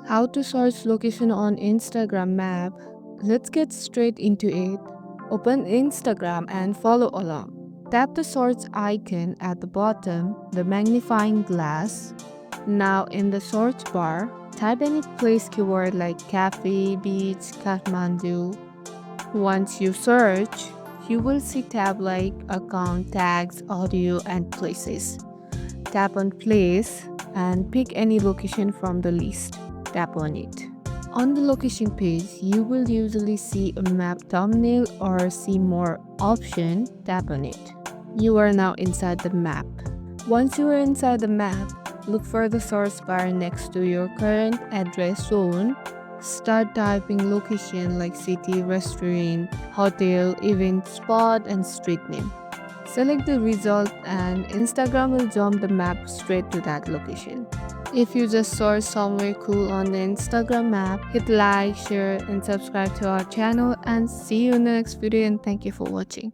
How to search location on Instagram map? Let's get straight into it. Open Instagram and follow along. Tap the search icon at the bottom, the magnifying glass. Now in the search bar, type any place keyword like cafe, beach, Kathmandu. Once you search, you will see tab like account, tags, audio, and places. Tap on place and pick any location from the list. Tap on it. On the location page, you will usually see a map thumbnail or see more option. Tap on it. You are now inside the map. Once you are inside the map, look for the search bar next to your current address zone. Start typing location like city, restaurant, hotel, event spot, and street name. Select the result and Instagram will jump the map straight to that location. If you just saw somewhere cool on the Instagram map, hit like, share and subscribe to our channel and see you in the next video and thank you for watching.